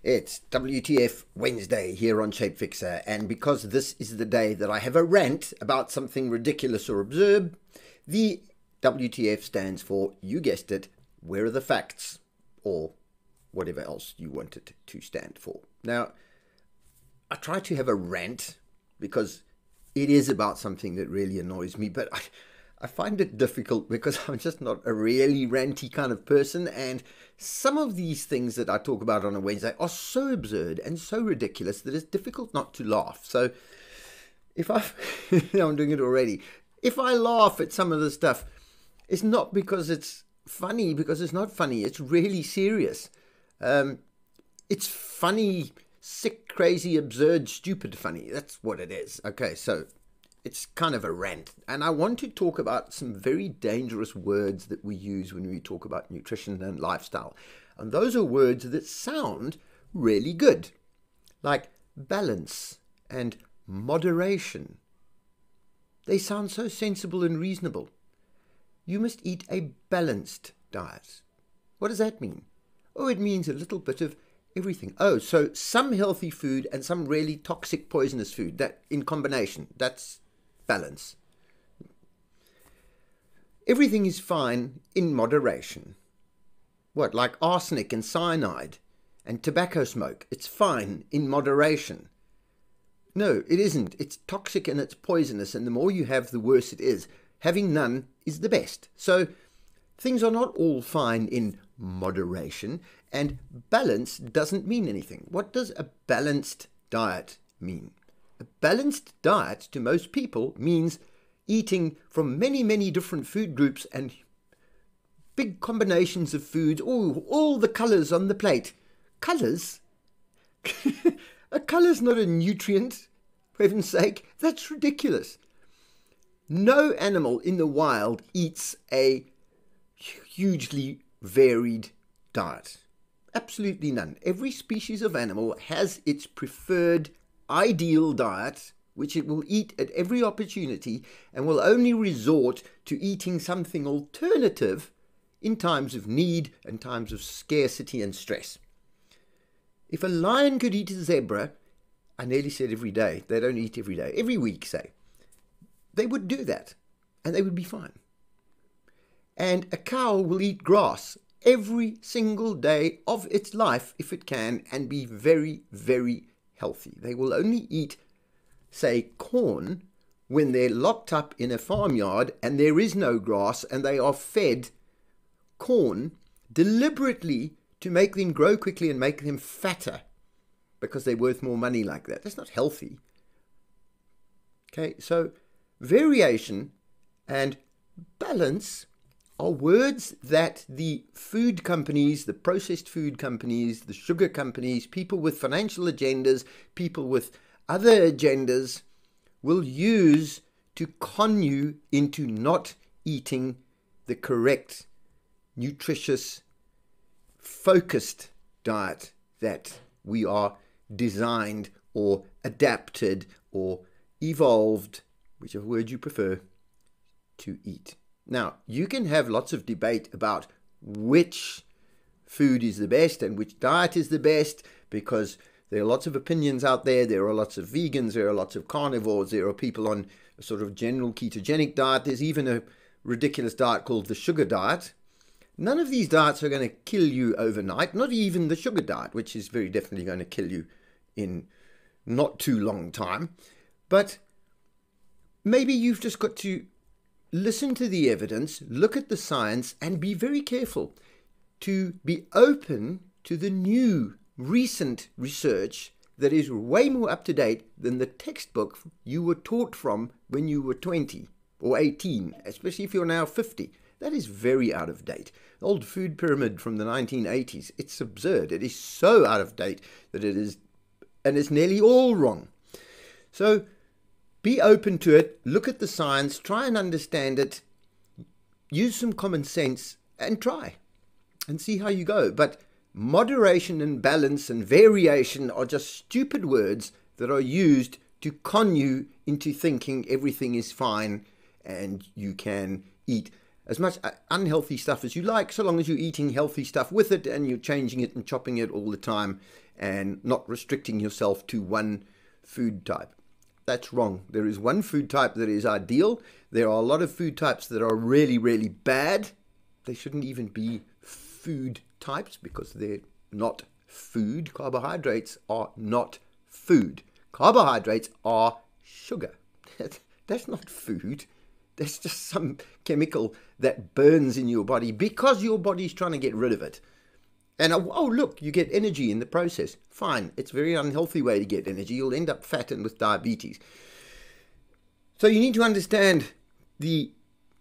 It's WTF Wednesday here on ShapeFixer, and because this is the day that I have a rant about something ridiculous or absurd, the WTF stands for, you guessed it, where are the facts? Or whatever else you want it to stand for. Now, I try to have a rant because it is about something that really annoys me, but I find it difficult because I'm just not a really ranty kind of person, and some of these things that I talk about on a Wednesday are so absurd and so ridiculous that it's difficult not to laugh. So if I'm doing it already, if I laugh at some of the stuff, it's not because it's funny, because it's not funny. It's really serious. It's funny, sick, crazy, absurd, stupid funny. That's what it is. Okay, so it's kind of a rant, and I want to talk about some very dangerous words that we use when we talk about nutrition and lifestyle. And those are words that sound really good, like balance and moderation. They sound so sensible and reasonable. You must eat a balanced diet. What does that mean? Oh, it means a little bit of everything. Oh, so some healthy food and some really toxic, poisonous food, that in combination, that's balance. Everything is fine in moderation. What, like arsenic and cyanide and tobacco smoke? It's fine in moderation. No, it isn't. It's toxic and it's poisonous, and the more you have, the worse it is. Having none is the best. So things are not all fine in moderation, and balance doesn't mean anything. What does a balanced diet mean? A balanced diet to most people means eating from many, many different food groups and big combinations of foods. Oh, all the colors on the plate. Colors? A color's not a nutrient, for heaven's sake. That's ridiculous. No animal in the wild eats a hugely varied diet. Absolutely none. Every species of animal has its preferred ideal diet, which it will eat at every opportunity, and will only resort to eating something alternative in times of need and times of scarcity and stress. If a lion could eat a zebra, I nearly said every day, they don't eat every day, every week say, they would do that and they would be fine. And a cow will eat grass every single day of its life if it can, and be very, very healthy. They will only eat, say, corn when they're locked up in a farmyard and there is no grass, and they are fed corn deliberately to make them grow quickly and make them fatter because they're worth more money like that. That's not healthy. Okay, so variation and balance are words that the food companies, the processed food companies, the sugar companies, people with financial agendas, people with other agendas will use to con you into not eating the correct, nutritious, focused diet that we are designed or adapted or evolved, whichever word you prefer, to eat. Now, you can have lots of debate about which food is the best and which diet is the best, because there are lots of opinions out there. There are lots of vegans, there are lots of carnivores, there are people on a sort of general ketogenic diet. There's even a ridiculous diet called the sugar diet. None of these diets are going to kill you overnight, not even the sugar diet, which is very definitely going to kill you in not too long time. But maybe you've just got to listen to the evidence, look at the science, and be very careful to be open to the new, recent research that is way more up to date than the textbook you were taught from when you were 20 or 18, especially if you're now 50. That is very out of date. The old food pyramid from the 1980s, it's absurd. It is so out of date that it is, and it's nearly all wrong. So be open to it, look at the science, try and understand it, use some common sense, and try and see how you go. But moderation and balance and variation are just stupid words that are used to con you into thinking everything is fine and you can eat as much unhealthy stuff as you like, so long as you're eating healthy stuff with it and you're changing it and chopping it all the time and not restricting yourself to one food type. That's wrong. There is one food type that is ideal. There are a lot of food types that are really, really bad. They shouldn't even be food types because they're not food. Carbohydrates are not food. Carbohydrates are sugar. That's not food. That's just some chemical that burns in your body because your body's trying to get rid of it. And oh, look, you get energy in the process. Fine. It's a very unhealthy way to get energy. You'll end up fat and with diabetes. So you need to understand the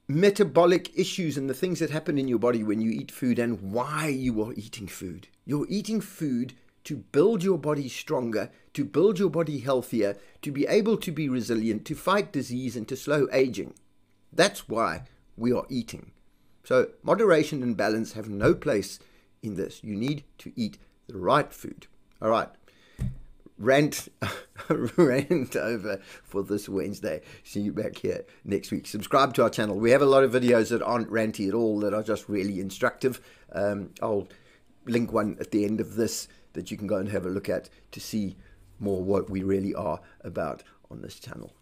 metabolic issues and the things that happen in your body when you eat food and why you are eating food. You're eating food to build your body stronger, to build your body healthier, to be able to be resilient, to fight disease and to slow aging. That's why we are eating. So moderation and balance have no place in this. You need to eat the right food. All right. Rant over for this Wednesday. See you back here next week. Subscribe to our channel. We have a lot of videos that aren't ranty at all, that are just really instructive. I'll link one at the end of this that you can go and have a look at to see more what we really are about on this channel.